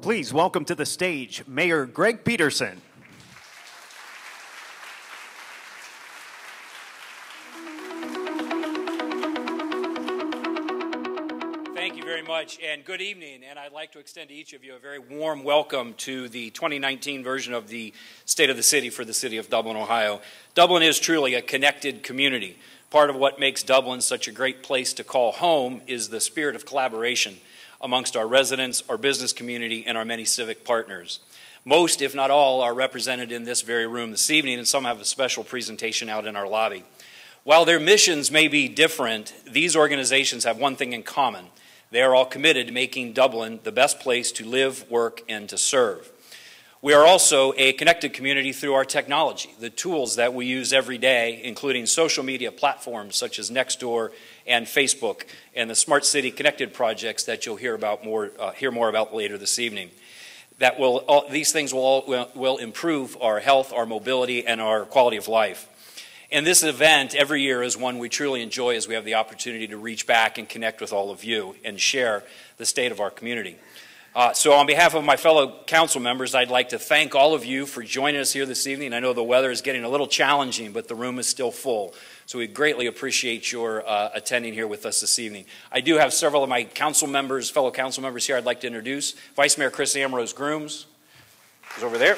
please welcome to the stage Mayor Greg Peterson. Thank you very much, and good evening. And I'd like to extend to each of you a very warm welcome to the 2019 version of the State of the City for the City of Dublin, Ohio. Dublin is truly a connected community. Part of what makes Dublin such a great place to call home is the spirit of collaboration amongst our residents, our business community, and our many civic partners. Most, if not all, are represented in this very room this evening, and some have a special presentation out in our lobby. While their missions may be different, these organizations have one thing in common. They are all committed to making Dublin the best place to live, work, and to serve. We are also a connected community through our technology, the tools that we use every day, including social media platforms such as Nextdoor and Facebook, and the Smart City Connected projects that you'll hear more about later this evening. These things will improve our health, our mobility, and our quality of life. And this event every year is one we truly enjoy as we have the opportunity to reach back and connect with all of you and share the state of our community. So on behalf of my fellow council members, I'd like to thank all of you for joining us here this evening. I know the weather is getting a little challenging, but the room is still full. So we greatly appreciate your attending here with us this evening. I do have several of my fellow council members here I'd like to introduce. Vice Mayor Chris Ambrose Grooms is over there.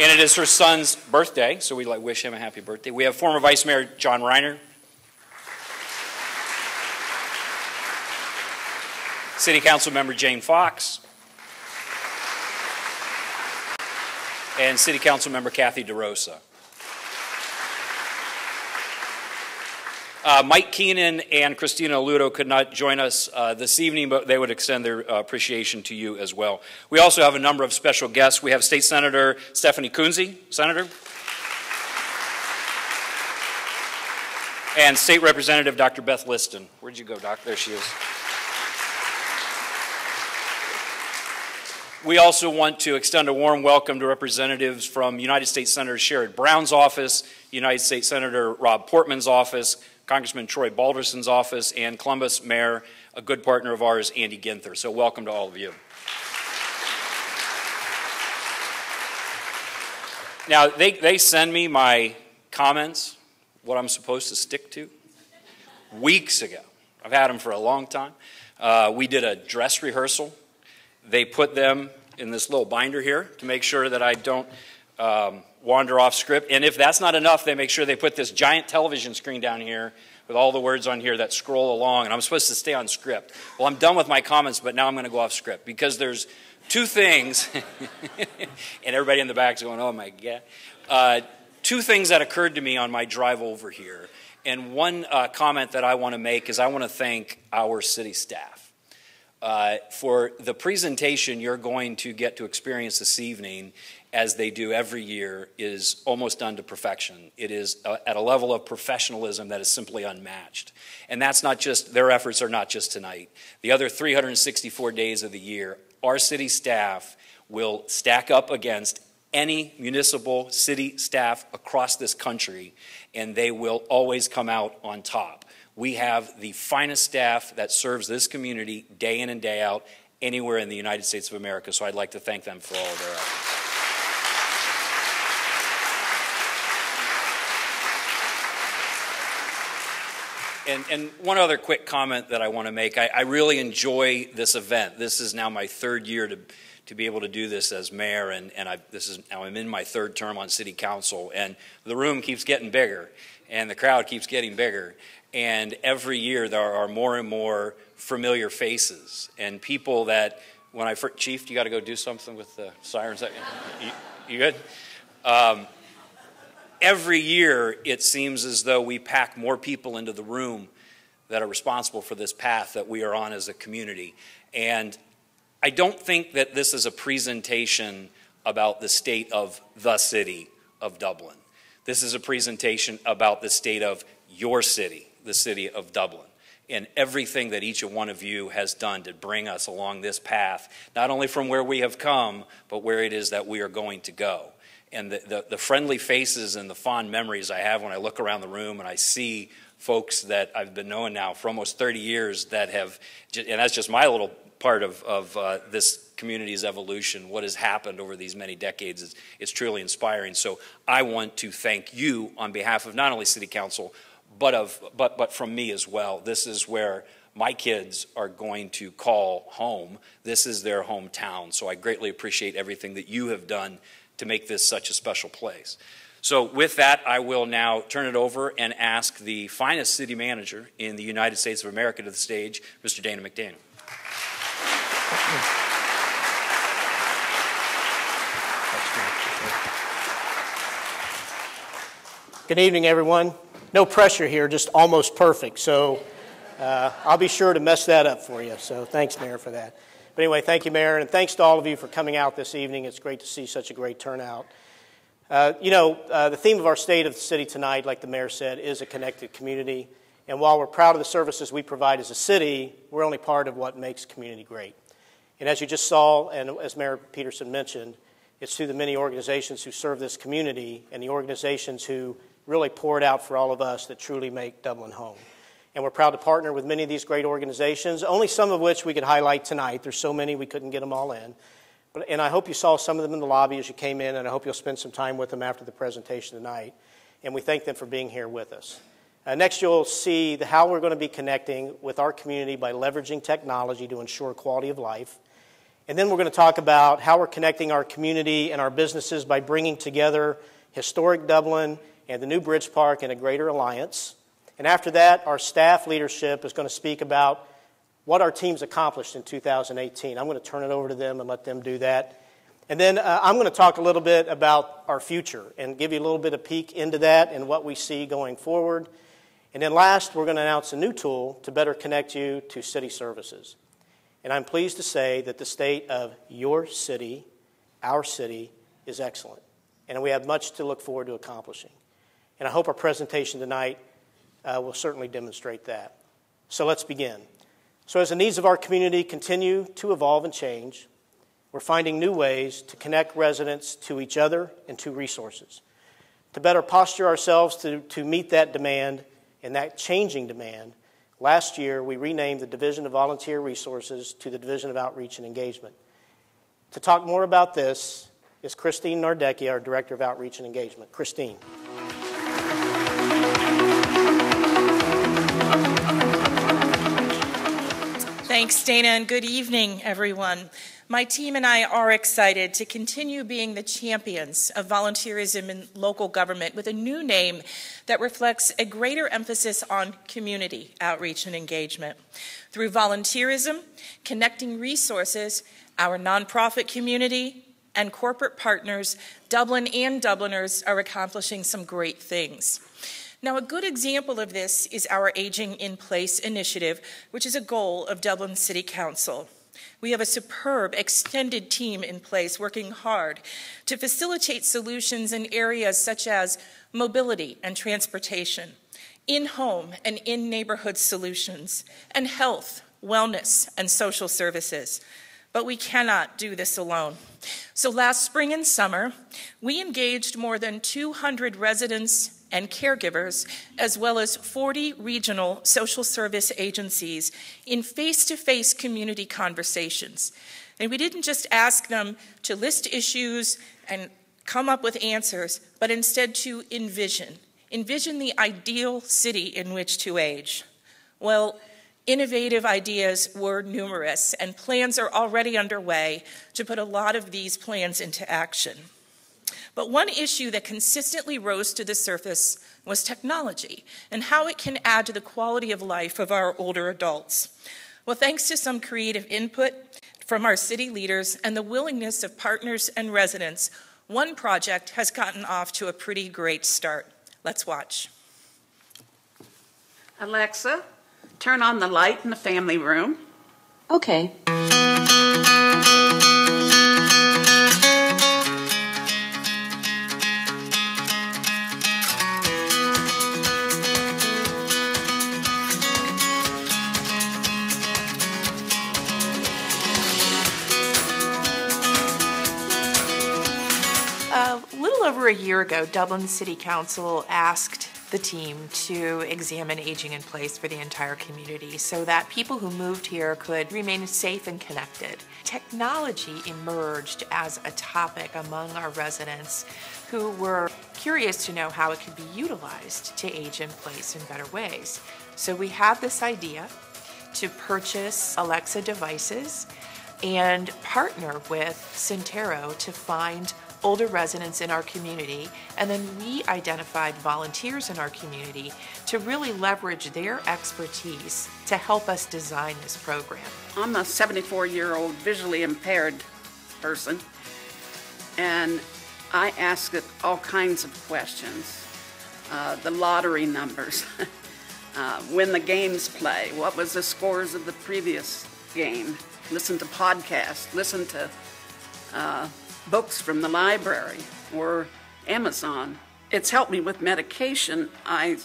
And it is her son's birthday, so we'd like to wish him a happy birthday. We have former Vice Mayor John Reiner. City Council Member Jane Fox. And City Council Member Kathy DeRosa. Mike Keenan and Christina Ludo could not join us this evening, but they would extend their appreciation to you as well. We also have a number of special guests. We have State Senator Stephanie Kunze, Senator. And State Representative Dr. Beth Liston. Where'd you go, Doc? There she is. We also want to extend a warm welcome to representatives from United States Senator Sherrod Brown's office, United States Senator Rob Portman's office, Congressman Troy Balderson's office, and Columbus Mayor, a good partner of ours, Andy Ginther. So welcome to all of you. Now, they send me my comments, what I'm supposed to stick to, weeks ago. I've had them for a long time. We did a dress rehearsal. They put them in this little binder here to make sure that I don't wander off script. And if that's not enough, they make sure they put this giant television screen down here with all the words on here that scroll along. And I'm supposed to stay on script. Well, I'm done with my comments, but now I'm going to go off script because there's two things. And everybody in the back is going, oh, my God. Two things that occurred to me on my drive over here. And one comment that I want to make is I want to thank our city staff. For the presentation you're going to get to experience this evening, as they do every year, is almost done to perfection. It is at a level of professionalism that is simply unmatched. And that's not just, their efforts are not just tonight. The other 364 days of the year, our city staff will stack up against any municipal city staff across this country, and they will always come out on top. We have the finest staff that serves this community day in and day out anywhere in the United States of America, so I'd like to thank them for all of their efforts. And one other quick comment that I want to make. I really enjoy this event. This is now my third year to be able to do this as mayor, and I'm in my third term on city council, and the room keeps getting bigger, and the crowd keeps getting bigger. And every year there are more and more familiar faces and people that when I first, Chief, you got to go do something with the sirens. You good? Every year it seems as though we pack more people into the room that are responsible for this path that we are on as a community. And I don't think that this is a presentation about the state of the city of Dublin. This is a presentation about the state of your city, the city of Dublin, and everything that each one of you has done to bring us along this path, not only from where we have come, but where it is that we are going to go. and the friendly faces and the fond memories I have when I look around the room and I see folks that I've been knowing now for almost 30 years that have, and that's just my little part of this community's evolution, what has happened over these many decades is truly inspiring. So I want to thank you on behalf of not only City Council, but from me as well. This is where my kids are going to call home. This is their hometown. So I greatly appreciate everything that you have done to make this such a special place. So with that, I will now turn it over and ask the finest city manager in the United States of America to the stage, Mr. Dana McDaniel. Good evening, everyone. No pressure here, just almost perfect. So I'll be sure to mess that up for you. So thanks, Mayor, for that. But anyway, thank you, Mayor, and thanks to all of you for coming out this evening. It's great to see such a great turnout. The theme of our State of the City tonight, like the Mayor said, is a connected community. And while we're proud of the services we provide as a city, we're only part of what makes community great. And as you just saw, and as Mayor Peterson mentioned, it's through the many organizations who serve this community and the organizations who really pour it out for all of us that truly make Dublin home. And we're proud to partner with many of these great organizations, only some of which we could highlight tonight. There's so many we couldn't get them all in. And I hope you saw some of them in the lobby as you came in, and I hope you'll spend some time with them after the presentation tonight. And we thank them for being here with us. Next, you'll see how we're going to be connecting with our community by leveraging technology to ensure quality of life. And then we're going to talk about how we're connecting our community and our businesses by bringing together historic Dublin and the new Bridge Park in a greater alliance. And after that, our staff leadership is going to speak about what our team's accomplished in 2018. I'm going to turn it over to them and let them do that. And then I'm going to talk a little bit about our future and give you a little bit of peek into that and what we see going forward. And then last, we're going to announce a new tool to better connect you to city services. And I'm pleased to say that the state of your city, our city, is excellent. And we have much to look forward to accomplishing. And I hope our presentation tonight will certainly demonstrate that. So let's begin. So as the needs of our community continue to evolve and change, we're finding new ways to connect residents to each other and to resources. To better posture ourselves to meet that demand and that changing demand, last year we renamed the Division of Volunteer Resources to the Division of Outreach and Engagement. To talk more about this is Christine Nardecki, our Director of Outreach and Engagement. Christine. Thanks, Dana, and good evening, everyone. My team and I are excited to continue being the champions of volunteerism in local government with a new name that reflects a greater emphasis on community outreach and engagement. Through volunteerism, connecting resources, our nonprofit community, and corporate partners, Dublin and Dubliners are accomplishing some great things. Now, a good example of this is our Aging in Place initiative, which is a goal of Dublin City Council. We have a superb extended team in place working hard to facilitate solutions in areas such as mobility and transportation, in-home and in-neighborhood solutions, and health, wellness, and social services. But we cannot do this alone. So last spring and summer, we engaged more than 200 residents and caregivers, as well as 40 regional social service agencies in face-to-face community conversations. And we didn't just ask them to list issues and come up with answers, but instead to envision the ideal city in which to age. Well, innovative ideas were numerous, and plans are already underway to put a lot of these plans into action. But one issue that consistently rose to the surface was technology and how it can add to the quality of life of our older adults. Well, thanks to some creative input from our city leaders and the willingness of partners and residents, one project has gotten off to a pretty great start. Let's watch. Alexa, turn on the light in the family room. Okay. over a year ago, Dublin City Council asked the team to examine aging in place for the entire community so that people who moved here could remain safe and connected. Technology emerged as a topic among our residents who were curious to know how it could be utilized to age in place in better ways. So we had this idea to purchase Alexa devices and partner with Sentaro to find older residents in our community, and then we identified volunteers in our community to really leverage their expertise to help us design this program. I'm a 74-year-old visually impaired person, and I ask it all kinds of questions. The lottery numbers, when the games play, what was the scores of the previous game, listen to podcasts, listen to books from the library or Amazon. It's helped me with medication. I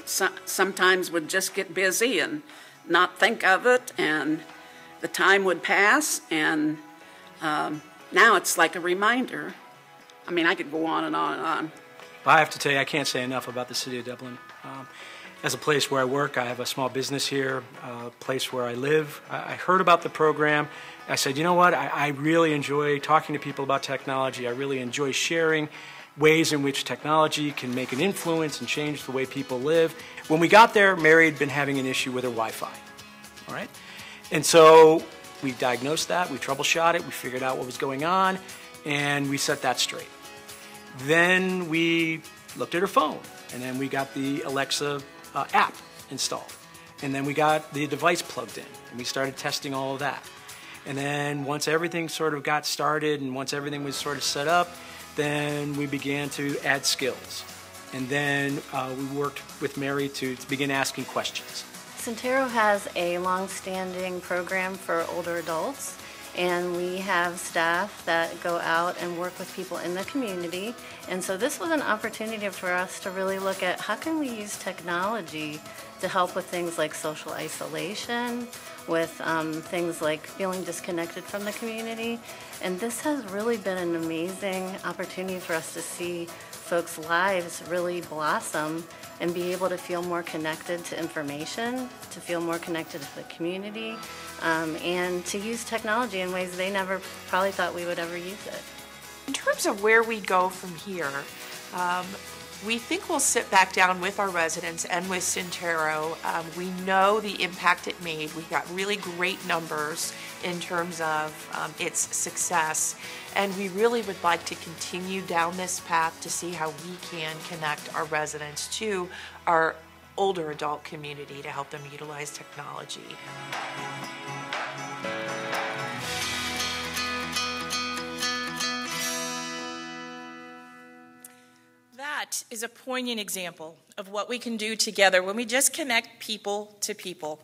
sometimes would just get busy and not think of it, and the time would pass, and now it's like a reminder. I mean, I could go on and on and on. I have to tell you, I can't say enough about the city of Dublin. As a place where I work, I have a small business here, a place where I live. I heard about the program. I said, you know what, I really enjoy talking to people about technology. I really enjoy sharing ways in which technology can make an influence and change the way people live. When we got there, Mary had been having an issue with her Wi-Fi, all right? And so we diagnosed that, we troubleshot it, we figured out what was going on, and we set that straight. Then we looked at her phone, and then we got the Alexa app installed. And then we got the device plugged in, and we started testing all of that. And then once everything sort of got started and once everything was sort of set up, then we began to add skills. And then we worked with Mary to begin asking questions. Sentaro has a long-standing program for older adults, and we have staff that go out and work with people in the community. And so this was an opportunity for us to really look at how can we use technology to help with things like social isolation, with things like feeling disconnected from the community. And this has really been an amazing opportunity for us to see folks' lives really blossom and be able to feel more connected to information, to feel more connected to the community, and to use technology in ways they never probably thought we would ever use it. In terms of where we go from here, we think we'll sit back down with our residents and with Sentaro. We know the impact it made. We got really great numbers in terms of its success, and we really would like to continue down this path to see how we can connect our residents to our older adult community to help them utilize technology. That is a poignant example of what we can do together when we just connect people to people.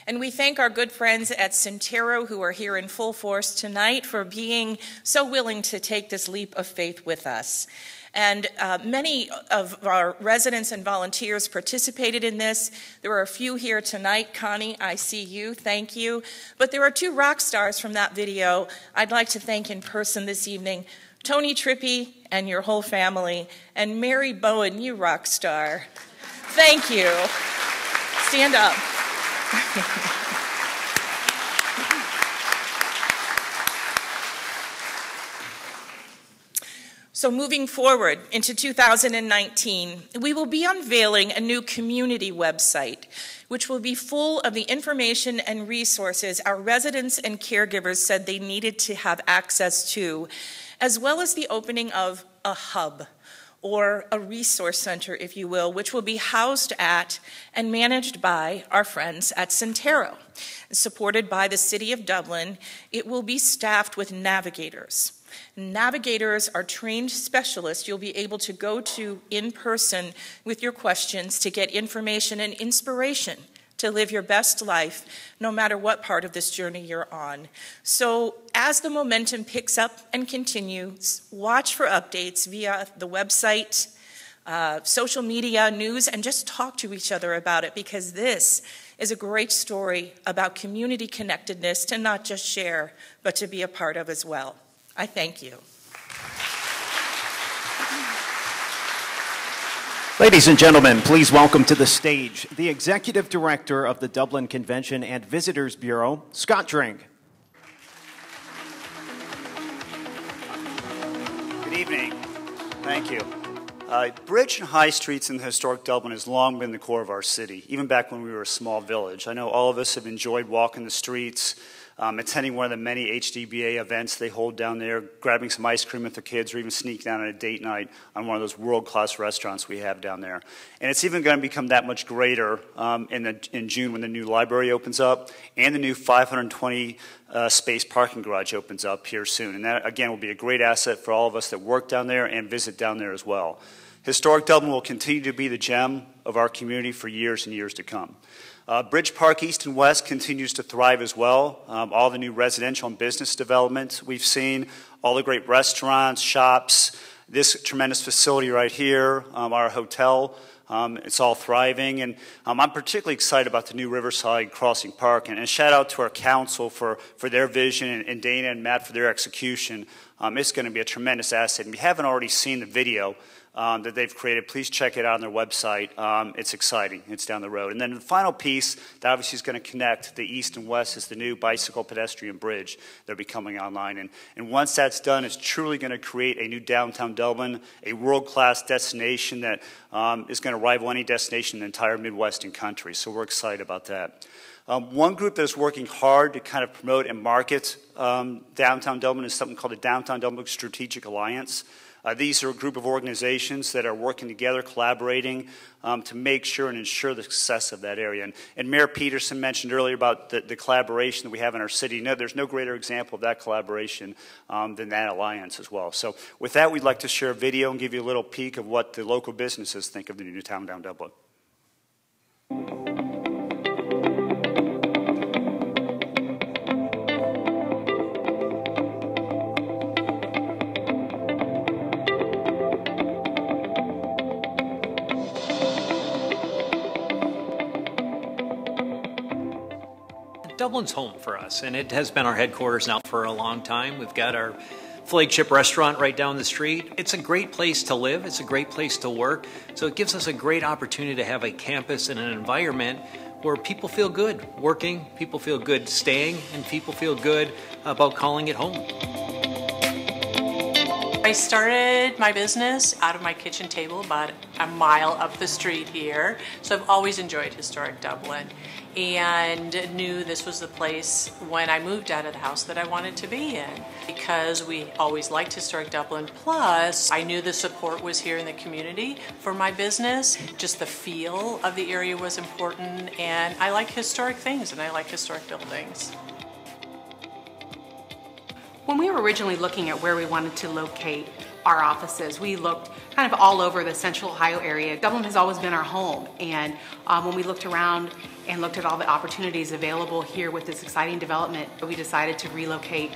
And we thank our good friends at Sentaro who are here in full force tonight for being so willing to take this leap of faith with us. And many of our residents and volunteers participated in this. There are a few here tonight. Connie, I see you. Thank you. But there are two rock stars from that video I'd like to thank in person this evening. Tony Trippi and your whole family, and Mary Bowen, you rock star. Thank you. Stand up. So moving forward into 2019, we will be unveiling a new community website, which will be full of the information and resources our residents and caregivers said they needed to have access to, as well as the opening of a hub, or a resource center, if you will, which will be housed at and managed by our friends at Sentaro. Supported by the City of Dublin, it will be staffed with navigators. Navigators are trained specialists you'll be able to go to in person with your questions to get information and inspiration to live your best life, no matter what part of this journey you're on. So as the momentum picks up and continues, watch for updates via the website, social media, news, and just talk to each other about it, because this is a great story about community connectedness to not just share, but to be a part of as well. I thank you. Ladies and gentlemen, please welcome to the stage the Executive Director of the Dublin Convention and Visitors Bureau, Scott Drink. Good evening. Thank you. Bridge and High Streets in historic Dublin has long been the core of our city, even back when we were a small village. I know all of us have enjoyed walking the streets, attending one of the many HDBA events they hold down there, grabbing some ice cream with the kids, or even sneaking down on a date night on one of those world-class restaurants we have down there. And it's even going to become that much greater in June when the new library opens up and the new 520 space parking garage opens up here soon. And that, again, will be a great asset for all of us that work down there and visit down there as well. Historic Dublin will continue to be the gem of our community for years and years to come. Bridge Park East and West continues to thrive as well. All the new residential and business development we've seen, all the great restaurants, shops, this tremendous facility right here, our hotel, it's all thriving. And I'm particularly excited about the new Riverside Crossing Park. And a shout out to our council for their vision and Dana and Matt for their execution. It's going to be a tremendous asset. And if you haven't already seen the video that they've created, please check it out on their website. It's exciting. It's down the road. And then the final piece that obviously is going to connect the east and west is the new bicycle pedestrian bridge that'll be coming online. And once that's done, it's truly going to create a new downtown Dublin, a world-class destination that is going to rival any destination in the entire Midwestern country. So we're excited about that. One group that is working hard to kind of promote and market downtown Dublin is something called the Downtown Dublin Strategic Alliance. These are a group of organizations that are working together, collaborating to make sure and ensure the success of that area. And Mayor Peterson mentioned earlier about the collaboration that we have in our city. No, there's no greater example of that collaboration than that alliance as well. So with that, we'd like to share a video and give you a little peek of what the local businesses think of the new downtown Dublin. Dublin's home for us, and it has been our headquarters now for a long time. We've got our flagship restaurant right down the street. It's a great place to live. It's a great place to work. So it gives us a great opportunity to have a campus and an environment where people feel good working, people feel good staying, and people feel good about calling it home. I started my business out of my kitchen table about a mile up the street here. So I've always enjoyed historic Dublin and knew this was the place when I moved out of the house that I wanted to be in, because we always liked historic Dublin. Plus, I knew the support was here in the community for my business. Just the feel of the area was important, and I like historic things and I like historic buildings. When we were originally looking at where we wanted to locate our offices, we looked kind of all over the central Ohio area. Dublin has always been our home, and when we looked around and looked at all the opportunities available here with this exciting development, we decided to relocate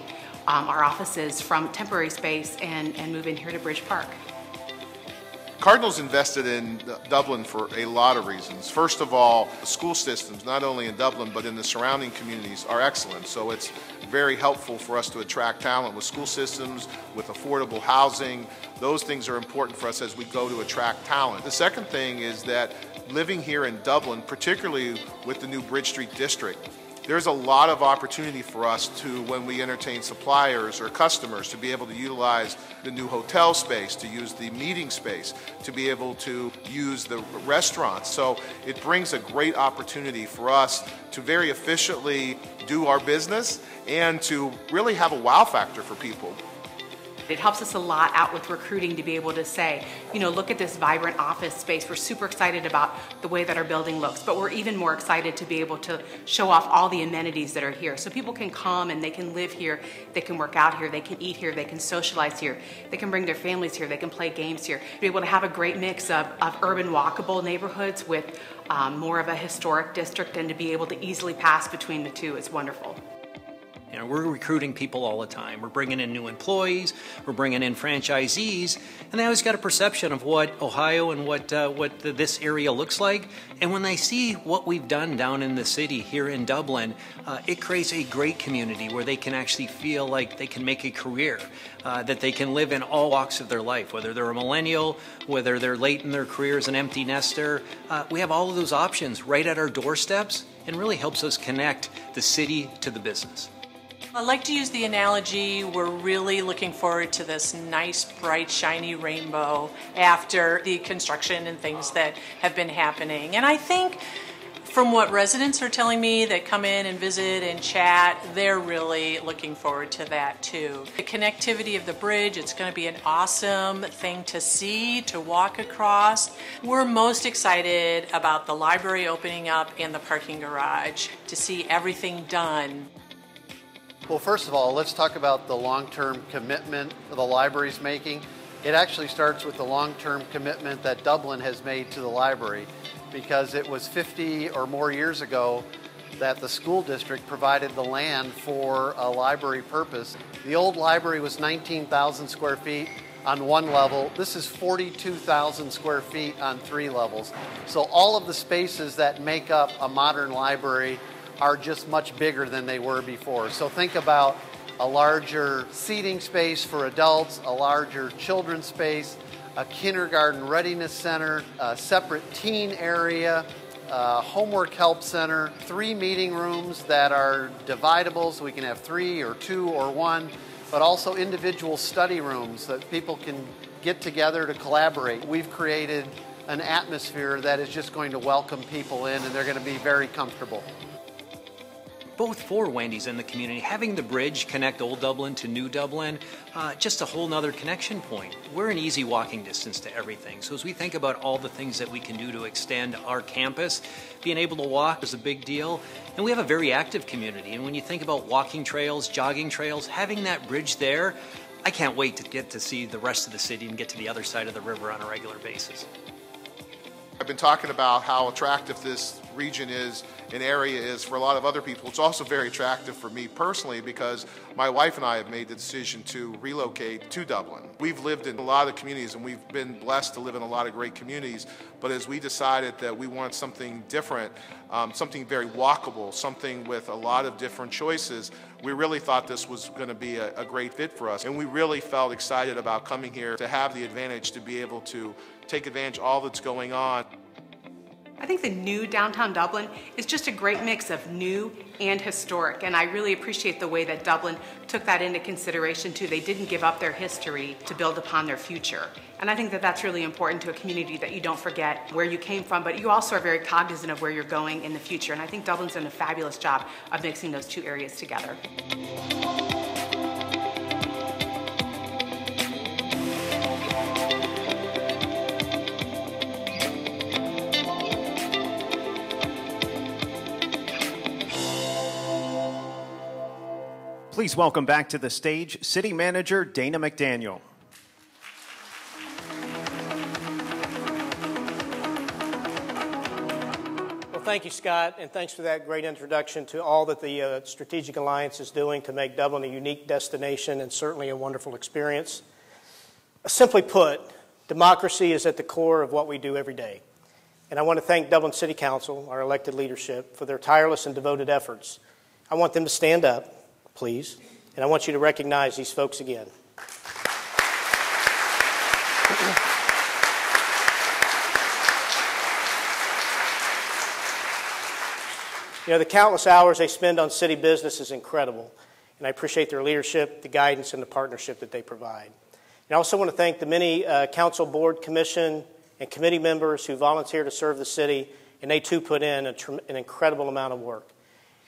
our offices from temporary space and move in here to Bridge Park. Cardinal's invested in Dublin for a lot of reasons. First of all, the school systems, not only in Dublin but in the surrounding communities, are excellent. So it's very helpful for us to attract talent with school systems, with affordable housing. Those things are important for us as we go to attract talent. The second thing is that living here in Dublin, particularly with the new Bridge Street District, there's a lot of opportunity for us to, when we entertain suppliers or customers, to be able to utilize the new hotel space, to use the meeting space, to be able to use the restaurants. So it brings a great opportunity for us to very efficiently do our business and to really have a wow factor for people. It helps us a lot out with recruiting to be able to say, you know, look at this vibrant office space. We're super excited about the way that our building looks, but we're even more excited to be able to show off all the amenities that are here. So people can come and they can live here, they can work out here, they can eat here, they can socialize here, they can bring their families here, they can play games here. Be able to have a great mix of urban walkable neighborhoods with more of a historic district, and to be able to easily pass between the two is wonderful. You know, we're recruiting people all the time. We're bringing in new employees, we're bringing in franchisees, and they always got a perception of what Ohio and what this area looks like. And when they see what we've done down in the city here in Dublin, it creates a great community where they can actually feel like they can make a career, that they can live in all walks of their life, whether they're a millennial, whether they're late in their career as an empty nester. We have all of those options right at our doorsteps, and really helps us connect the city to the business. I like to use the analogy, we're really looking forward to this nice, bright, shiny rainbow after the construction and things that have been happening. And I think from what residents are telling me that come in and visit and chat, they're really looking forward to that too. The connectivity of the bridge, it's going to be an awesome thing to see, to walk across. We're most excited about the library opening up and the parking garage, to see everything done. Well, first of all, let's talk about the long-term commitment the library's making. It actually starts with the long-term commitment that Dublin has made to the library, because it was 50 or more years ago that the school district provided the land for a library purpose. The old library was 19,000 square feet on one level. This is 42,000 square feet on 3 levels. So all of the spaces that make up a modern library are just much bigger than they were before. So think about a larger seating space for adults, a larger children's space, a kindergarten readiness center, a separate teen area, a homework help center, 3 meeting rooms that are dividable, so we can have 3 or 2 or 1, but also individual study rooms that people can get together to collaborate. We've created an atmosphere that is just going to welcome people in, and they're going to be very comfortable. Both for Wendy's and the community, having the bridge connect Old Dublin to New Dublin, just a whole nother connection point. We're an easy walking distance to everything. So as we think about all the things that we can do to extend our campus, being able to walk is a big deal. And we have a very active community. And when you think about walking trails, jogging trails, having that bridge there, I can't wait to get to see the rest of the city and get to the other side of the river on a regular basis. I've been talking about how attractive this region is, an area is for a lot of other people. It's also very attractive for me personally because my wife and I have made the decision to relocate to Dublin. We've lived in a lot of communities and we've been blessed to live in a lot of great communities, but as we decided that we wanted something different, something very walkable, something with a lot of different choices, we really thought this was going to be a great fit for us. And we really felt excited about coming here to have the advantage to be able to take advantage of all that's going on. I think the new downtown Dublin is just a great mix of new and historic, and I really appreciate the way that Dublin took that into consideration too. They didn't give up their history to build upon their future. And I think that that's really important to a community, that you don't forget where you came from, but you also are very cognizant of where you're going in the future. And I think Dublin's done a fabulous job of mixing those two areas together. Please welcome back to the stage City Manager Dana McDaniel. Well, thank you, Scott, and thanks for that great introduction to all that the Strategic Alliance is doing to make Dublin a unique destination and certainly a wonderful experience. Simply put, democracy is at the core of what we do every day. And I want to thank Dublin City Council, our elected leadership, for their tireless and devoted efforts. I want them to stand up, please, and I want you to recognize these folks again. You know, the countless hours they spend on city business is incredible, and I appreciate their leadership, the guidance, and the partnership that they provide. And I also want to thank the many council, board, commission, and committee members who volunteer to serve the city, and they too put in an incredible amount of work.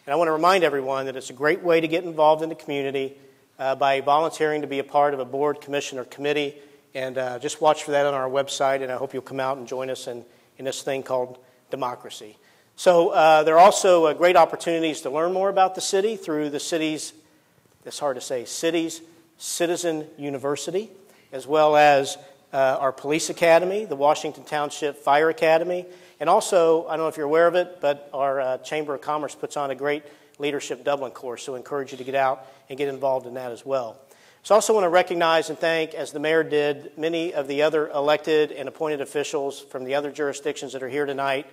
And I want to remind everyone that it's a great way to get involved in the community by volunteering to be a part of a board, commission, or committee. And just watch for that on our website, and I hope you'll come out and join us in this thing called democracy. So there are also great opportunities to learn more about the city through the city's, it's hard to say, city's Citizen University, as well as our police academy, the Washington Township Fire Academy, and also, I don't know if you're aware of it, but our Chamber of Commerce puts on a great Leadership Dublin course, so I encourage you to get out and get involved in that as well. So I also want to recognize and thank, as the mayor did, many of the other elected and appointed officials from the other jurisdictions that are here tonight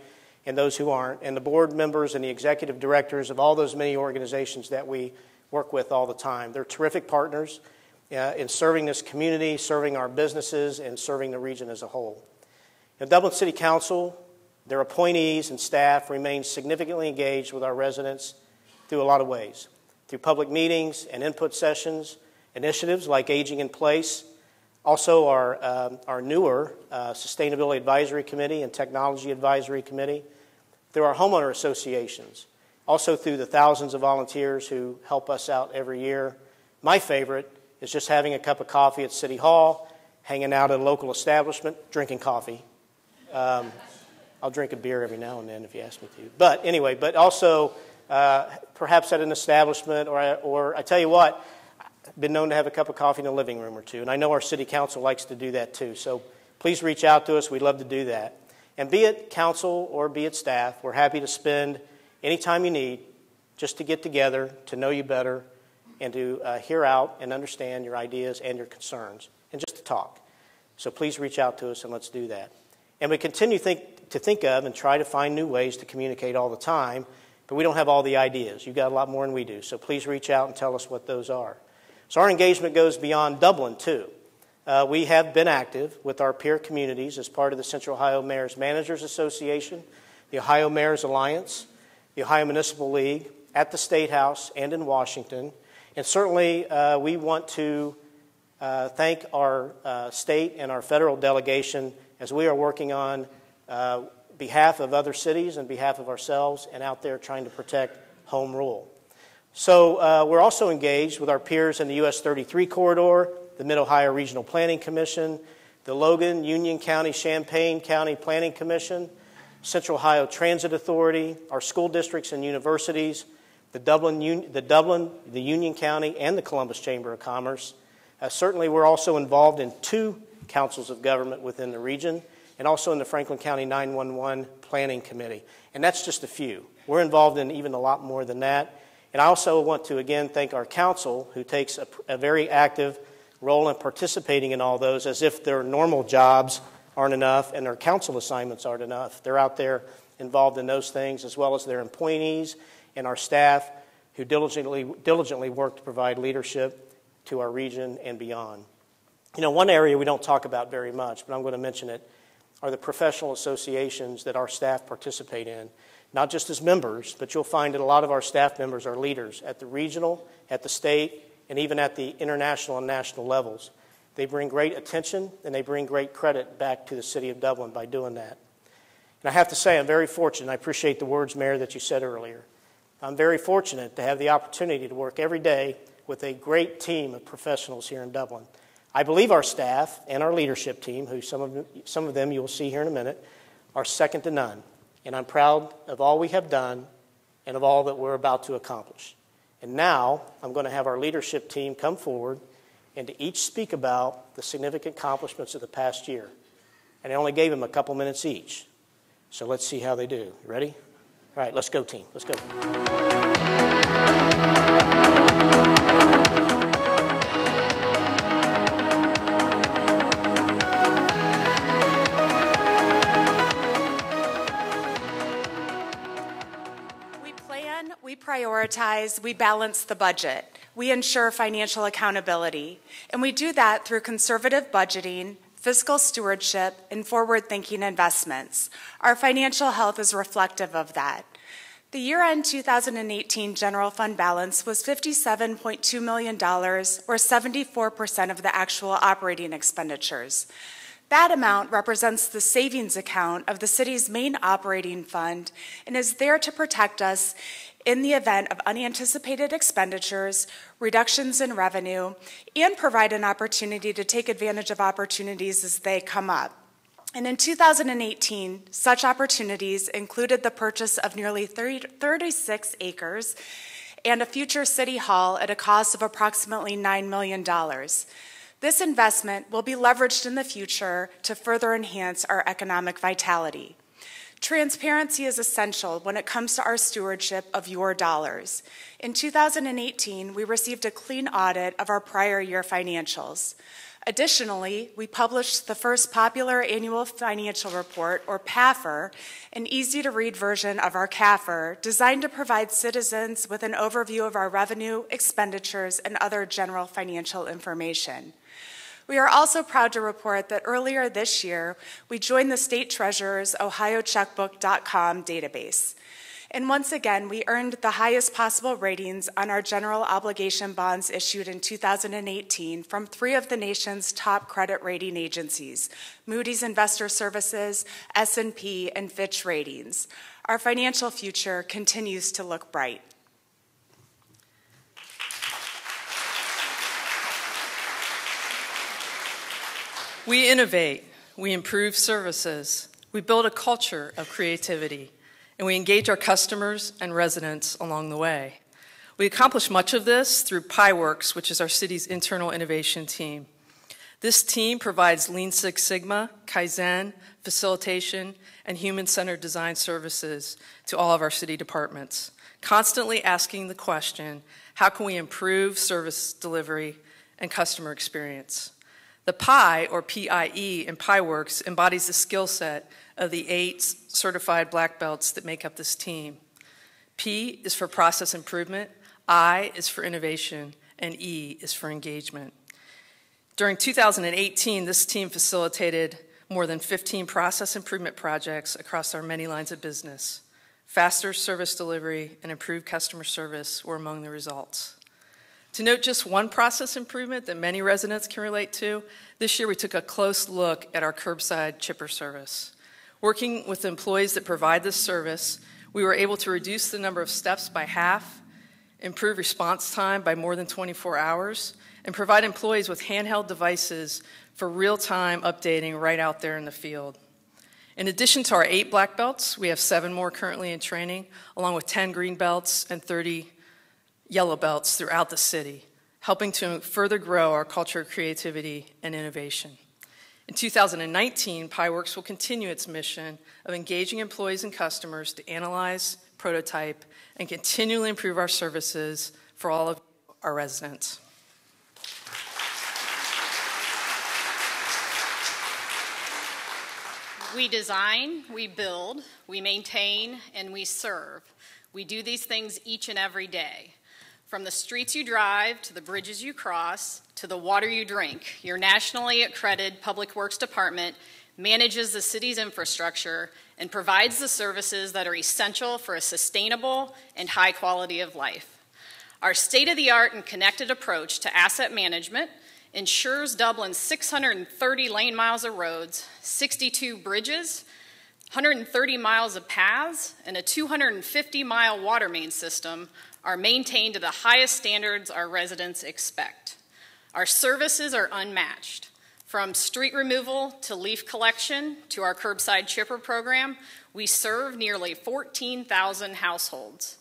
and those who aren't, and the board members and the executive directors of all those many organizations that we work with all the time. They're terrific partners in serving this community, serving our businesses, and serving the region as a whole. The Dublin City Council, their appointees and staff remain significantly engaged with our residents through a lot of ways, through public meetings and input sessions, initiatives like Aging in Place, also our newer Sustainability Advisory Committee and Technology Advisory Committee, through our homeowner associations, also through the thousands of volunteers who help us out every year. My favorite is just having a cup of coffee at City Hall, hanging out at a local establishment, drinking coffee. I'll drink a beer every now and then if you ask me to. But anyway, but also perhaps at an establishment, or I tell you what, I've been known to have a cup of coffee in the living room or two, and I know our city council likes to do that too. So please reach out to us. We'd love to do that. And be it council or be it staff, we're happy to spend any time you need just to get together, to know you better, and to hear out and understand your ideas and your concerns, and just to talk. So please reach out to us and let's do that. And we continue to think of and try to find new ways to communicate all the time, but we don't have all the ideas. You've got a lot more than we do, so please reach out and tell us what those are. So our engagement goes beyond Dublin, too. We have been active with our peer communities as part of the Central Ohio Mayors Managers Association, the Ohio Mayors Alliance, the Ohio Municipal League, at the State House and in Washington. And certainly we want to thank our state and our federal delegation as we are working on behalf of other cities and behalf of ourselves and out there trying to protect home rule. So we're also engaged with our peers in the US 33 corridor, the Mid-Ohio Regional Planning Commission, the Logan, Union County, Champaign County Planning Commission, Central Ohio Transit Authority, our school districts and universities, the Union County, and the Columbus Chamber of Commerce. Certainly we're also involved in 2 councils of government within the region, and also in the Franklin County 911 Planning Committee. And that's just a few. We're involved in even a lot more than that. And I also want to, again, thank our council, who takes a very active role in participating in all those, as if their normal jobs aren't enough and their council assignments aren't enough. They're out there involved in those things, as well as their appointees and our staff who diligently work to provide leadership to our region and beyond. You know, one area we don't talk about very much, but I'm going to mention it, are the professional associations that our staff participate in. Not just as members, but you'll find that a lot of our staff members are leaders at the regional, at the state, and even at the international and national levels. They bring great attention and they bring great credit back to the city of Dublin by doing that. And I have to say, I'm very fortunate. I appreciate the words, Mayor, that you said earlier. I'm very fortunate to have the opportunity to work every day with a great team of professionals here in Dublin. I believe our staff and our leadership team, who some of them you will see here in a minute, are second to none. And I'm proud of all we have done and of all that we're about to accomplish. And now I'm going to have our leadership team come forward and to each speak about the significant accomplishments of the past year. And I only gave them a couple minutes each. So let's see how they do. You ready? All right, let's go, team. Let's go. We prioritize, we balance the budget, we ensure financial accountability, and we do that through conservative budgeting, fiscal stewardship, and forward-thinking investments. Our financial health is reflective of that. The year-end 2018 general fund balance was $57.2 million, or 74% of the actual operating expenditures. That amount represents the savings account of the city's main operating fund and is there to protect us in the event of unanticipated expenditures, reductions in revenue, and provide an opportunity to take advantage of opportunities as they come up. And in 2018, such opportunities included the purchase of nearly 36 acres and a future city hall at a cost of approximately $9 million. This investment will be leveraged in the future to further enhance our economic vitality. Transparency is essential when it comes to our stewardship of your dollars. In 2018, we received a clean audit of our prior year financials. Additionally, we published the first popular annual financial report, or PAFR, an easy-to-read version of our CAFR, designed to provide citizens with an overview of our revenue, expenditures, and other general financial information. We are also proud to report that earlier this year, we joined the State Treasurer's OhioCheckbook.com database. And once again, we earned the highest possible ratings on our general obligation bonds issued in 2018 from 3 of the nation's top credit rating agencies, Moody's Investor Services, S&P, and Fitch Ratings. Our financial future continues to look bright. We innovate, we improve services, we build a culture of creativity, and we engage our customers and residents along the way. We accomplish much of this through PieWorks, which is our city's internal innovation team. This team provides Lean Six Sigma, Kaizen, facilitation, and human-centered design services to all of our city departments, constantly asking the question, how can we improve service delivery and customer experience? The PIE, or PIE, in PieWorks embodies the skill set of the 8 certified black belts that make up this team. P is for process improvement, I is for innovation, and E is for engagement. During 2018, this team facilitated more than 15 process improvement projects across our many lines of business. Faster service delivery and improved customer service were among the results. To note just one process improvement that many residents can relate to, this year we took a close look at our curbside chipper service. Working with the employees that provide this service, we were able to reduce the number of steps by half, improve response time by more than 24 hours, and provide employees with handheld devices for real-time updating right out there in the field. In addition to our 8 black belts, we have 7 more currently in training, along with 10 green belts and 30 yellow belts throughout the city, helping to further grow our culture of creativity and innovation. In 2019, PieWorks will continue its mission of engaging employees and customers to analyze, prototype, and continually improve our services for all of our residents. We design, we build, we maintain, and we serve. We do these things each and every day. From the streets you drive, to the bridges you cross, to the water you drink, your nationally accredited Public Works Department manages the city's infrastructure and provides the services that are essential for a sustainable and high quality of life. Our state-of-the-art and connected approach to asset management ensures Dublin's 630 lane miles of roads, 62 bridges, 130 miles of paths, and a 250-mile water main system are maintained to the highest standards our residents expect. Our services are unmatched. From street removal to leaf collection to our curbside chipper program, we serve nearly 14,000 households.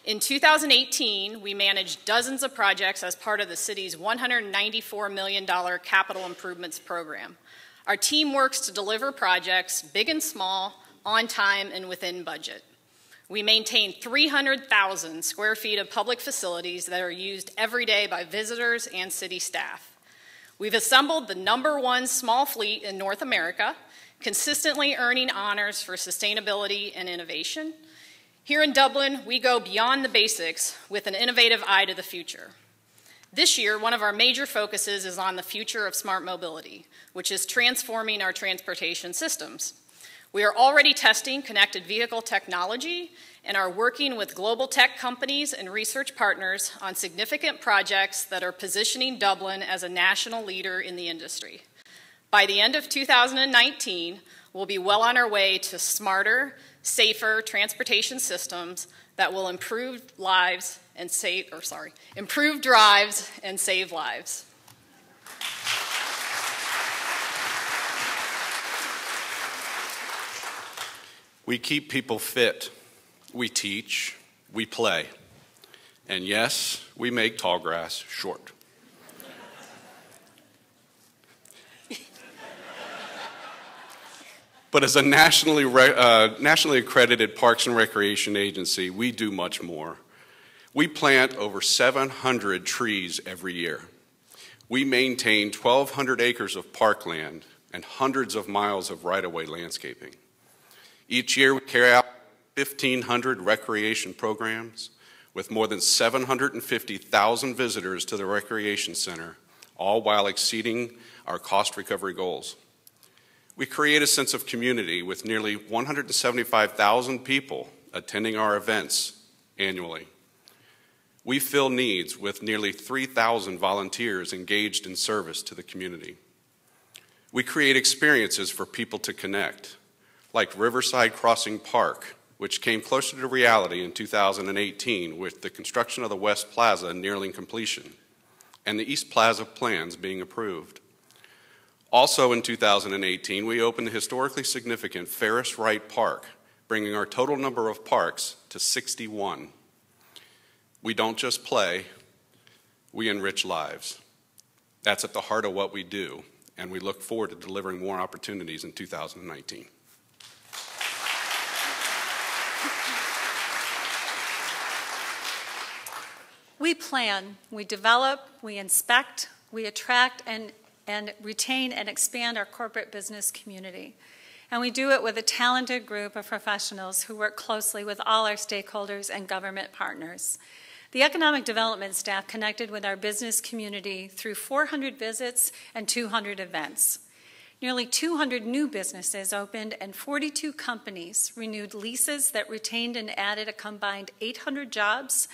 In 2018, we managed dozens of projects as part of the city's $194 million capital improvements program. Our team works to deliver projects, big and small, on time and within budget. We maintain 300,000 square feet of public facilities that are used every day by visitors and city staff. We've assembled the #1 small fleet in North America, consistently earning honors for sustainability and innovation. Here in Dublin, we go beyond the basics with an innovative eye to the future. This year, one of our major focuses is on the future of smart mobility, which is transforming our transportation systems. We are already testing connected vehicle technology and are working with global tech companies and research partners on significant projects that are positioning Dublin as a national leader in the industry. By the end of 2019, we'll be well on our way to smarter, safer transportation systems that will improve drives and save lives. We keep people fit, we teach, we play, and yes, we make tall grass short. But as a nationally accredited Parks and Recreation agency, we do much more. We plant over 700 trees every year. We maintain 1,200 acres of parkland and hundreds of miles of right-of-way landscaping. Each year, we carry out 1,500 recreation programs with more than 750,000 visitors to the recreation center, all while exceeding our cost recovery goals. We create a sense of community with nearly 175,000 people attending our events annually. We fill needs with nearly 3,000 volunteers engaged in service to the community. We create experiences for people to connect, like Riverside Crossing Park, which came closer to reality in 2018 with the construction of the West Plaza nearing completion and the East Plaza plans being approved. Also in 2018, we opened the historically significant Ferris Wright Park, bringing our total number of parks to 61. We don't just play, we enrich lives. That's at the heart of what we do, and we look forward to delivering more opportunities in 2019. We plan, we develop, we inspect, we attract and retain and expand our corporate business community. And we do it with a talented group of professionals who work closely with all our stakeholders and government partners. The economic development staff connected with our business community through 400 visits and 200 events. Nearly 200 new businesses opened and 42 companies renewed leases that retained and added a combined 800 jobs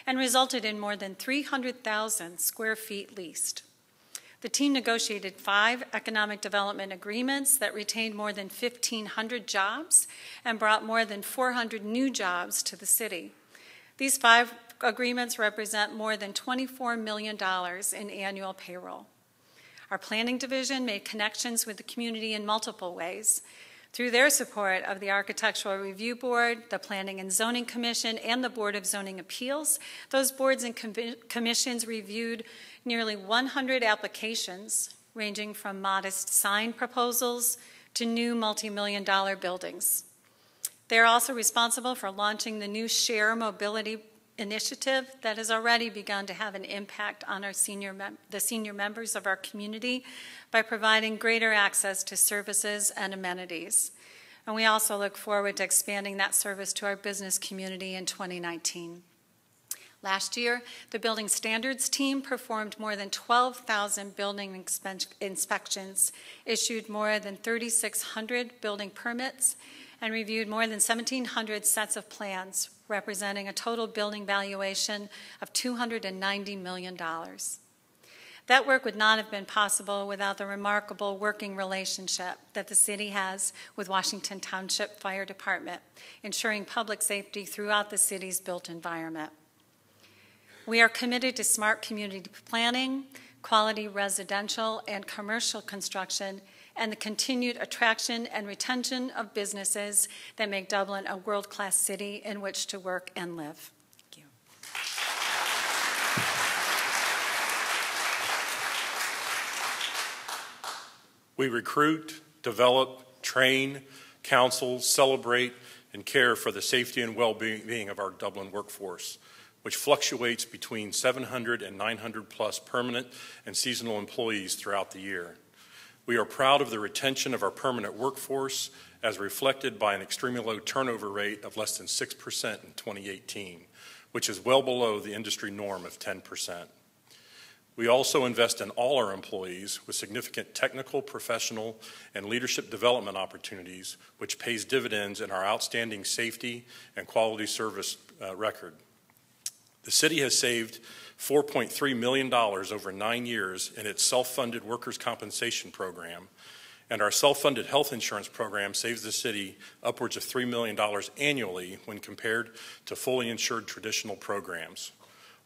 and resulted in more than 300,000 square feet leased. The team negotiated 5 economic development agreements that retained more than 1,500 jobs and brought more than 400 new jobs to the city. These 5 agreements represent more than $24 million in annual payroll. Our planning division made connections with the community in multiple ways. Through their support of the Architectural Review Board, the Planning and Zoning Commission, and the Board of Zoning Appeals, those boards and commissions reviewed nearly 100 applications, ranging from modest sign proposals to new multi-million-dollar buildings. They're also responsible for launching the new Share Mobility initiative that has already begun to have an impact on the senior members of our community by providing greater access to services and amenities. And we also look forward to expanding that service to our business community in 2019. Last year, the Building Standards team performed more than 12,000 building inspections, issued more than 3,600 building permits, and reviewed more than 1,700 sets of plans, representing a total building valuation of $290 million. That work would not have been possible without the remarkable working relationship that the city has with Washington Township Fire Department, ensuring public safety throughout the city's built environment. We are committed to smart community planning, quality residential and commercial construction, and the continued attraction and retention of businesses that make Dublin a world-class city in which to work and live. Thank you. We recruit, develop, train, counsel, celebrate, and care for the safety and well-being of our Dublin workforce, which fluctuates between 700 and 900 plus permanent and seasonal employees throughout the year. We are proud of the retention of our permanent workforce as reflected by an extremely low turnover rate of less than 6% in 2018, which is well below the industry norm of 10%. We also invest in all our employees with significant technical, professional, and leadership development opportunities, which pays dividends in our outstanding safety and quality service record. The city has saved $4.3 million over 9 years in its self-funded workers' compensation program, and our self-funded health insurance program saves the city upwards of $3 million annually when compared to fully insured traditional programs.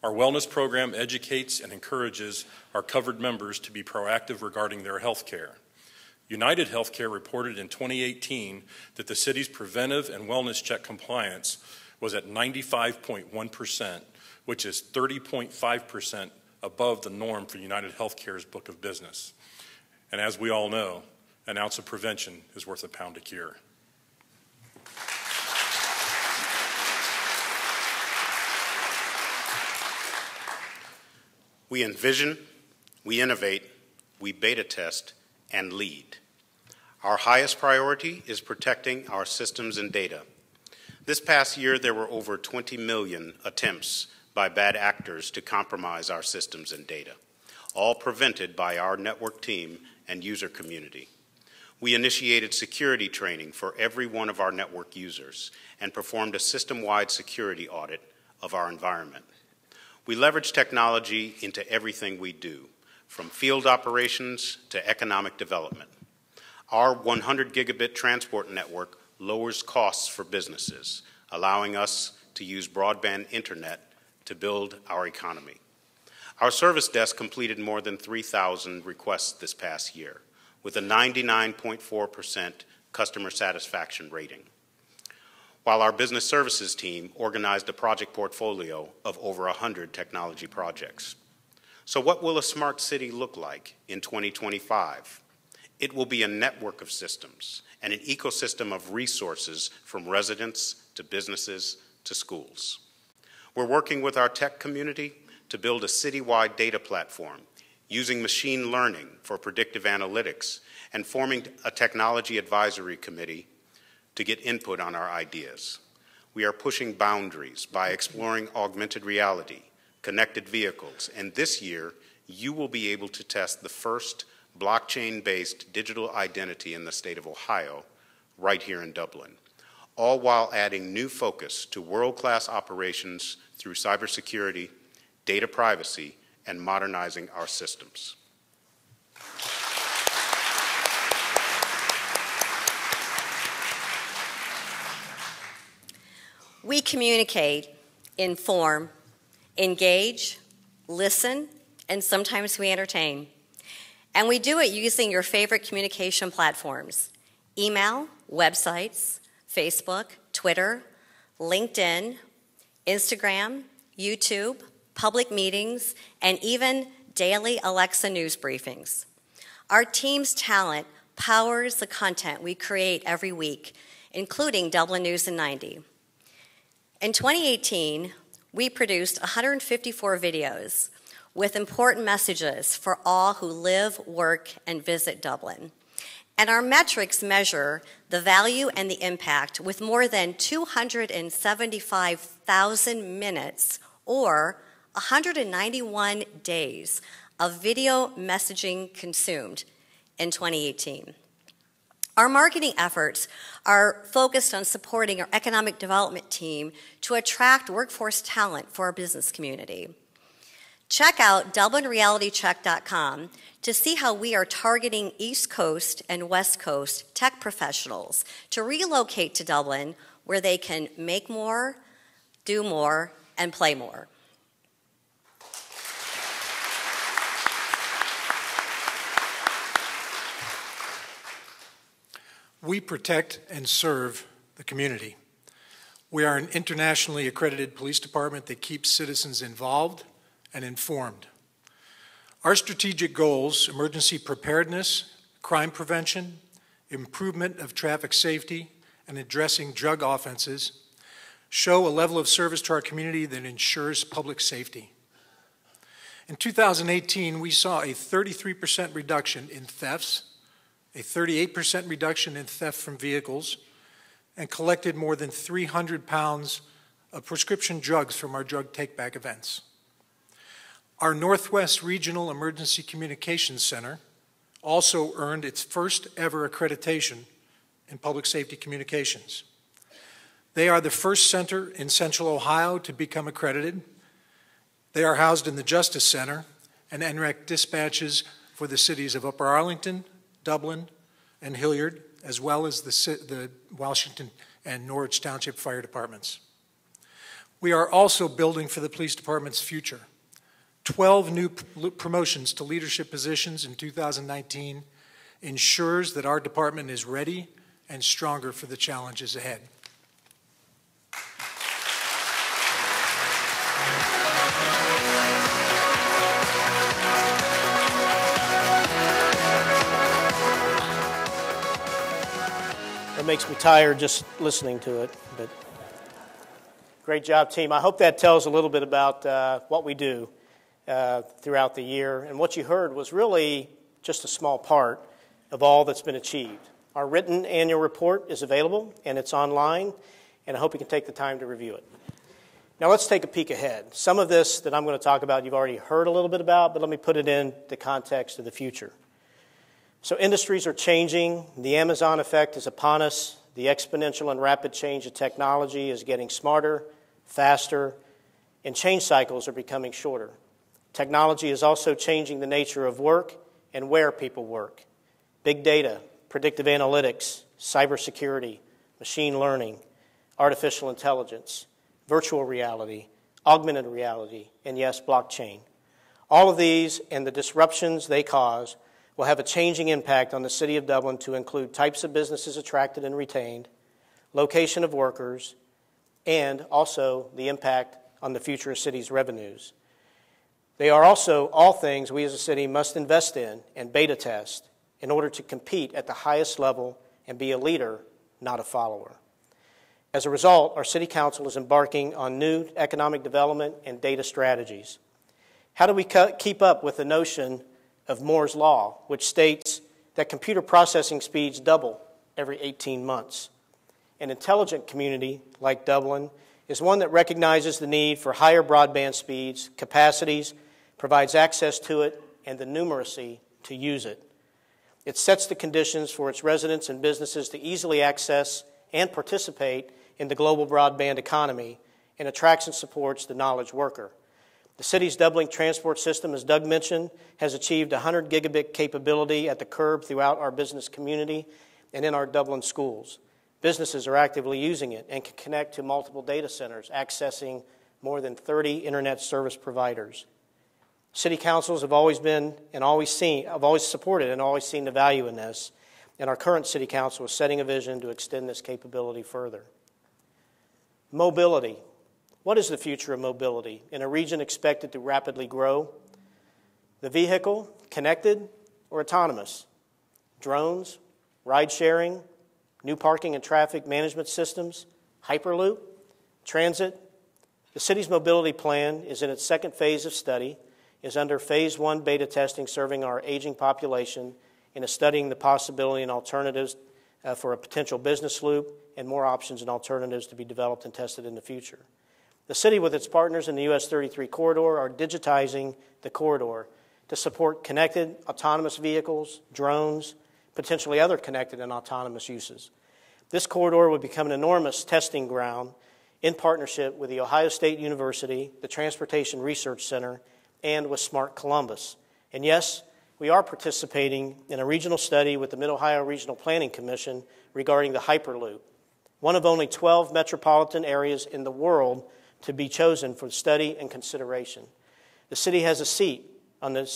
Our wellness program educates and encourages our covered members to be proactive regarding their health care. United Healthcare reported in 2018 that the city's preventive and wellness check compliance was at 95.1%, which is 30.5% above the norm for United Healthcare's book of business. And as we all know, An ounce of prevention is worth a pound of cure. We envision, we innovate, we beta test, and lead. Our highest priority is protecting our systems and data. This past year, there were over 20 million attempts by bad actors to compromise our systems and data, all prevented by our network team and user community. We initiated security training for every one of our network users and performed a system-wide security audit of our environment. We leverage technology into everything we do, from field operations to economic development. Our 100 gigabit transport network lowers costs for businesses, allowing us to use broadband internet to build our economy. Our service desk completed more than 3,000 requests this past year, with a 99.4% customer satisfaction rating, while our business services team organized a project portfolio of over 100 technology projects. So what will a smart city look like in 2025? It will be a network of systems and an ecosystem of resources from residents to businesses to schools. We're working with our tech community to build a citywide data platform using machine learning for predictive analytics and forming a technology advisory committee to get input on our ideas. We are pushing boundaries by exploring augmented reality, connected vehicles, and this year you will be able to test the first blockchain-based digital identity in the state of Ohio, right here in Dublin, all while adding new focus to world-class operations through cybersecurity, data privacy, and modernizing our systems. We communicate, inform, engage, listen, and sometimes we entertain. And we do it using your favorite communication platforms: email, websites, Facebook, Twitter, LinkedIn, Instagram, YouTube, public meetings, and even daily Alexa news briefings. Our team's talent powers the content we create every week, including Dublin News in 90. In 2018, we produced 154 videos with important messages for all who live, work, and visit Dublin. And our metrics measure the value and the impact with more than 275,000 minutes or 191 days of video messaging consumed in 2018. Our marketing efforts are focused on supporting our economic development team to attract workforce talent for our business community. Check out DublinRealityCheck.com to see how we are targeting East Coast and West Coast tech professionals to relocate to Dublin, where they can make more, do more, and play more. We protect and serve the community. We are an internationally accredited police department that keeps citizens involved and informed. Our strategic goals: emergency preparedness, crime prevention, improvement of traffic safety, and addressing drug offenses, show a level of service to our community that ensures public safety. In 2018, we saw a 33% reduction in thefts, a 38% reduction in theft from vehicles, and collected more than 300 pounds of prescription drugs from our drug take-back events. Our Northwest Regional Emergency Communications Center also earned its first ever accreditation in public safety communications. They are the first center in Central Ohio to become accredited. They are housed in the Justice Center, and NREC dispatches for the cities of Upper Arlington, Dublin, and Hilliard, as well as the Washington and Norwich Township Fire Departments. We are also building for the police department's future. 12 new promotions to leadership positions in 2019 ensures that our department is ready and stronger for the challenges ahead. makes me tired just listening to it. But great job, team. I hope that tells a little bit about what we do throughout the year. And what you heard was really just a small part of all that's been achieved. Our written annual report is available, and it's online, and I hope you can take the time to review it. Now let's take a peek ahead. Some of this that I'm going to talk about you've already heard a little bit about, but let me put it in the context of the future. So industries are changing. The Amazon effect is upon us. The exponential and rapid change of technology is getting smarter, faster, and change cycles are becoming shorter. Technology is also changing the nature of work and where people work. Big data, predictive analytics, cybersecurity, machine learning, artificial intelligence, virtual reality, augmented reality, and yes, blockchain. All of these and the disruptions they cause will have a changing impact on the City of Dublin to include types of businesses attracted and retained, location of workers, and also the impact on the future of city's revenues. They are also all things we as a city must invest in and beta test in order to compete at the highest level and be a leader, not a follower. As a result, our City Council is embarking on new economic development and data strategies. How do we keep up with the notion of Moore's Law, which states that computer processing speeds double every 18 months? An intelligent community like Dublin is one that recognizes the need for higher broadband speeds, capacities, provides access to it, and the numeracy to use it. It sets the conditions for its residents and businesses to easily access and participate in the global broadband economy and attracts and supports the knowledge worker. The city's doubling transport system, as Doug mentioned, has achieved 100 gigabit capability at the curb throughout our business community and in our Dublin schools. Businesses are actively using it and can connect to multiple data centers, accessing more than 30 internet service providers. City councils have always been and always supported and always seen the value in this, and our current city council is setting a vision to extend this capability further. Mobility. What is the future of mobility in a region expected to rapidly grow? The vehicle, connected or autonomous? Drones, ride-sharing, new parking and traffic management systems, Hyperloop, transit. The city's mobility plan is in its second phase of study, is under phase 1 beta testing serving our aging population, and is studying the possibility and alternatives for a potential business loop and more options and alternatives to be developed and tested in the future. The city, with its partners in the US 33 corridor, are digitizing the corridor to support connected autonomous vehicles, drones, potentially other connected and autonomous uses. This corridor would become an enormous testing ground in partnership with The Ohio State University, the Transportation Research Center, and with Smart Columbus. And yes, we are participating in a regional study with the Mid-Ohio Regional Planning Commission regarding the Hyperloop, one of only 12 metropolitan areas in the world to be chosen for study and consideration. The city has a seat on the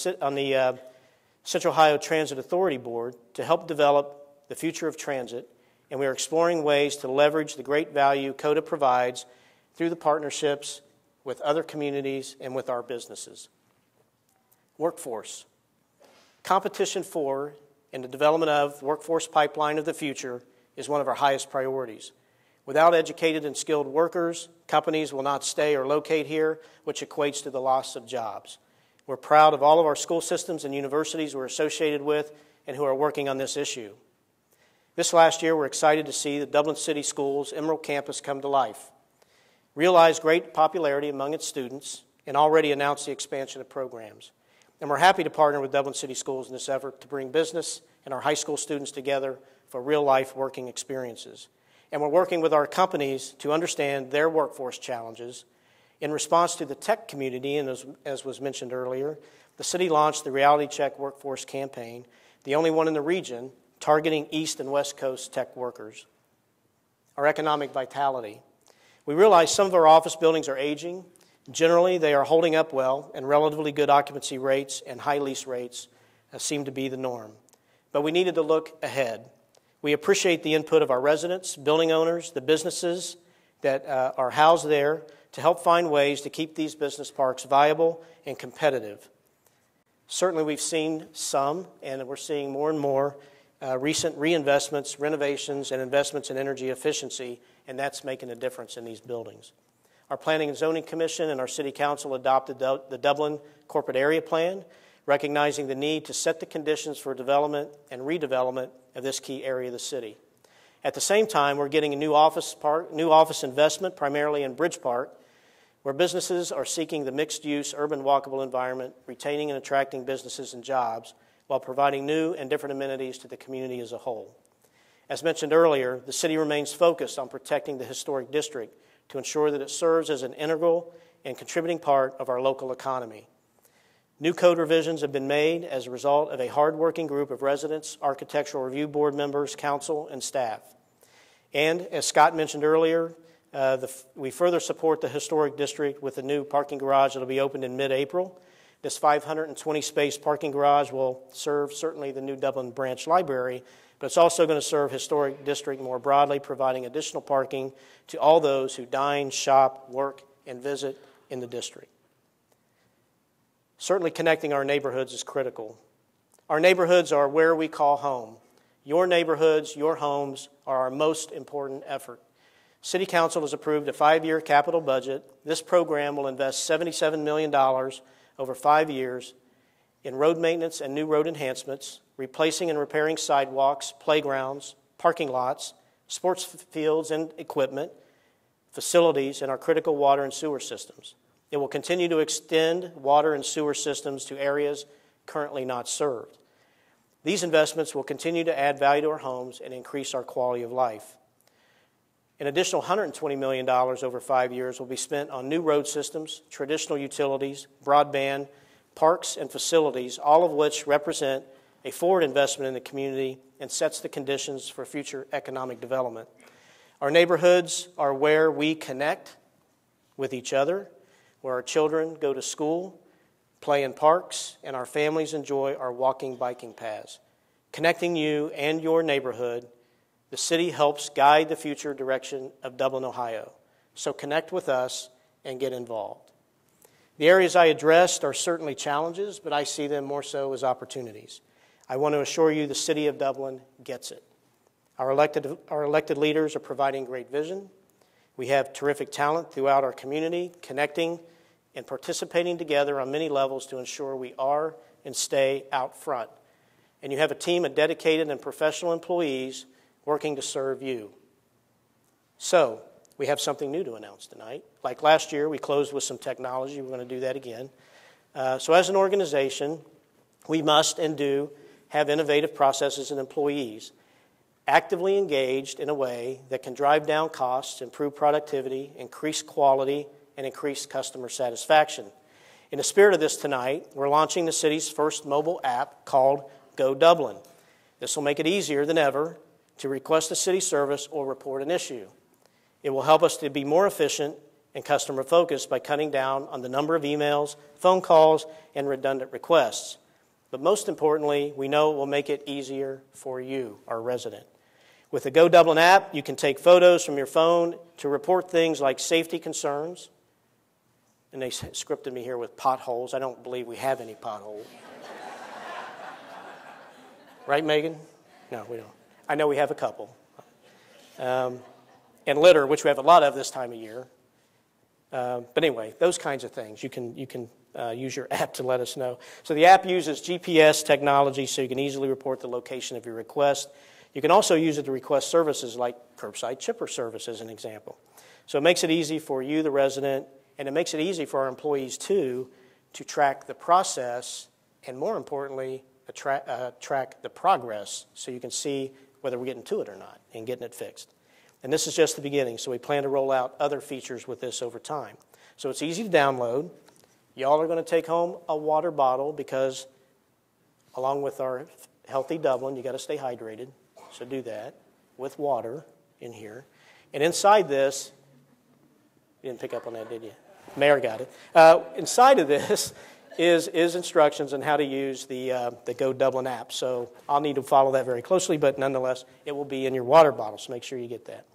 Central Ohio Transit Authority Board to help develop the future of transit, and we are exploring ways to leverage the great value COTA provides through the partnerships with other communities and with our businesses. Workforce. Competition for and the development of workforce pipeline of the future is one of our highest priorities. Without educated and skilled workers, companies will not stay or locate here, which equates to the loss of jobs. We're proud of all of our school systems and universities we're associated with and who are working on this issue. This last year, we're excited to see the Dublin City Schools Emerald Campus come to life, realize great popularity among its students, and already announce the expansion of programs. And we're happy to partner with Dublin City Schools in this effort to bring business and our high school students together for real-life working experiences. And we're working with our companies to understand their workforce challenges. In response to the tech community, and as was mentioned earlier, the city launched the Reality Check Workforce Campaign, the only one in the region targeting East and West Coast tech workers. Our economic vitality. We realize some of our office buildings are aging. Generally, they are holding up well, and relatively good occupancy rates and high lease rates seem to be the norm. But we needed to look ahead. We appreciate the input of our residents, building owners, the businesses that are housed there to help find ways to keep these business parks viable and competitive. Certainly, we've seen some, and we're seeing more and more recent reinvestments, renovations, and investments in energy efficiency, and that's making a difference in these buildings. Our Planning and Zoning Commission and our City Council adopted the Dublin Corporate Area Plan, recognizing the need to set the conditions for development and redevelopment of this key area of the city. At the same time, we're getting a new office investment, primarily in Bridge Park, where businesses are seeking the mixed-use, urban walkable environment, retaining and attracting businesses and jobs, while providing new and different amenities to the community as a whole. As mentioned earlier, the city remains focused on protecting the historic district to ensure that it serves as an integral and contributing part of our local economy. New code revisions have been made as a result of a hard-working group of residents, architectural review board members, council, and staff. And as Scott mentioned earlier, we further support the historic district with a new parking garage that will be opened in mid-April. This 520-space parking garage will serve certainly the new Dublin Branch Library, but it's also going to serve historic district more broadly, providing additional parking to all those who dine, shop, work, and visit in the district. Certainly connecting our neighborhoods is critical. Our neighborhoods are where we call home. Your neighborhoods, your homes, are our most important effort. City Council has approved a 5-year capital budget. This program will invest $77 million over 5 years in road maintenance and new road enhancements, replacing and repairing sidewalks, playgrounds, parking lots, sports fields and equipment, facilities, and our critical water and sewer systems. It will continue to extend water and sewer systems to areas currently not served. These investments will continue to add value to our homes and increase our quality of life. An additional $120 million over 5 years will be spent on new road systems, traditional utilities, broadband, parks, and facilities, all of which represent a forward investment in the community and sets the conditions for future economic development. Our neighborhoods are where we connect with each other, where our children go to school, play in parks, and our families enjoy our walking, biking paths. Connecting you and your neighborhood, the city helps guide the future direction of Dublin, Ohio. So connect with us and get involved. The areas I addressed are certainly challenges, but I see them more so as opportunities. I want to assure you the city of Dublin gets it. Our elected leaders are providing great vision. We have terrific talent throughout our community, connecting and participating together on many levels to ensure we are and stay out front. And you have a team of dedicated and professional employees working to serve you. So, we have something new to announce tonight. Like last year, we closed with some technology. We're going to do that again. So as an organization, we must and do have innovative processes and employees actively engaged in a way that can drive down costs, improve productivity, increase quality, and increase customer satisfaction. In the spirit of this tonight, we're launching the city's first mobile app called Go Dublin. This will make it easier than ever to request a city service or report an issue. It will help us to be more efficient and customer-focused by cutting down on the number of emails, phone calls, and redundant requests. But most importantly, we know it will make it easier for you, our resident. With the Go Dublin app, you can take photos from your phone to report things like safety concerns. And they scripted me here with potholes. I don't believe we have any potholes. Right, Megan? No, we don't. I know we have a couple. And litter, which we have a lot of this time of year. But anyway, those kinds of things. You can use your app to let us know. So the app uses GPS technology so you can easily report the location of your request. You can also use it to request services like curbside chipper service, as an example. So it makes it easy for you, the resident, and it makes it easy for our employees, too, to track the process and, more importantly, track the progress so you can see whether we're getting to it or not and getting it fixed. And this is just the beginning, so we plan to roll out other features with this over time. So it's easy to download. Y'all are going to take home a water bottle because, along with our healthy Dublin, you got to stay hydrated. So do that with water in here. And inside this, you didn't pick up on that, did you? Mayor got it. Inside of this is instructions on how to use the Go Dublin app. So I'll need to follow that very closely, but nonetheless, it will be in your water bottle, so make sure you get that.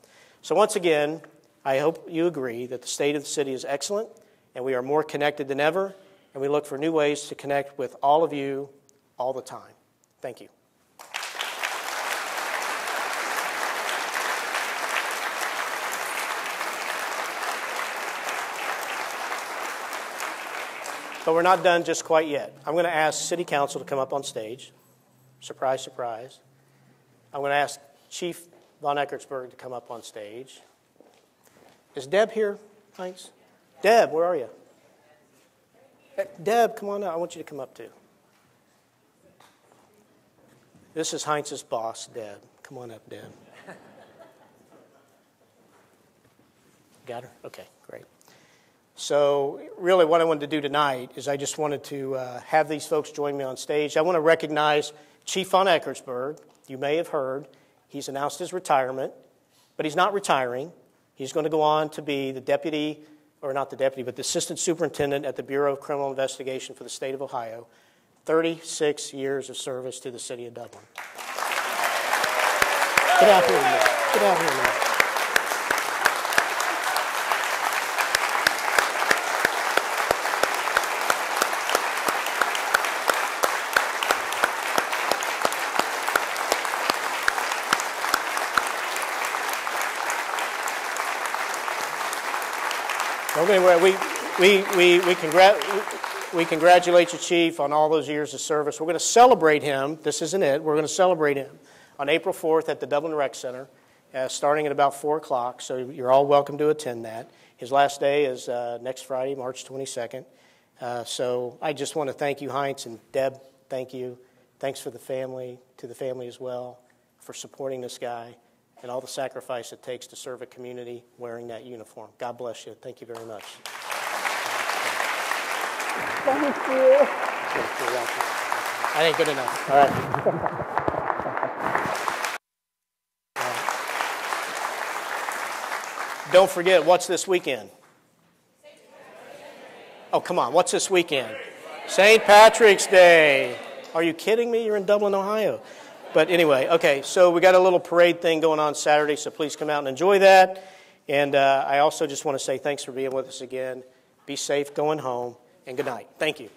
So once again, I hope you agree that the state of the city is excellent, and we are more connected than ever, and we look for new ways to connect with all of you all the time. Thank you. But we're not done just quite yet. I'm going to ask City Council to come up on stage. Surprise, surprise. I'm going to ask Chief Von Eckertsburg to come up on stage. Is Deb here, Heinz? Deb, where are you? Deb, come on out. I want you to come up too. This is Heinz's boss, Deb. Come on up, Deb. Got her? Okay, great. So really what I wanted to do tonight is I just wanted to have these folks join me on stage. I want to recognize Chief Von Eckertsburg. You may have heard he's announced his retirement, but he's not retiring. He's going to go on to be the deputy, or not the deputy, but the assistant superintendent at the Bureau of Criminal Investigation for the state of Ohio. 36 years of service to the city of Dublin. Get out here a minute. Get out here a minute. Anyway, we congratulate you, Chief, on all those years of service. We're going to celebrate him. This isn't it. We're going to celebrate him on April 4th at the Dublin Rec Center, starting at about 4 o'clock. So you're all welcome to attend that. His last day is next Friday, March 22nd. So I just want to thank you, Heinz, and Deb, thank you. Thanks for the family, to the family as well, for supporting this guy and all the sacrifice it takes to serve a community wearing that uniform. God bless you. Thank you very much. Thank you. You're welcome. I ain't good enough. All right. Don't forget, what's this weekend? Oh, come on. What's this weekend? St. Patrick's Day. Are you kidding me? You're in Dublin, Ohio. But anyway, okay, so we got a little parade thing going on Saturday, so please come out and enjoy that. And I also just want to say thanks for being with us again. Be safe going home, and good night. Thank you.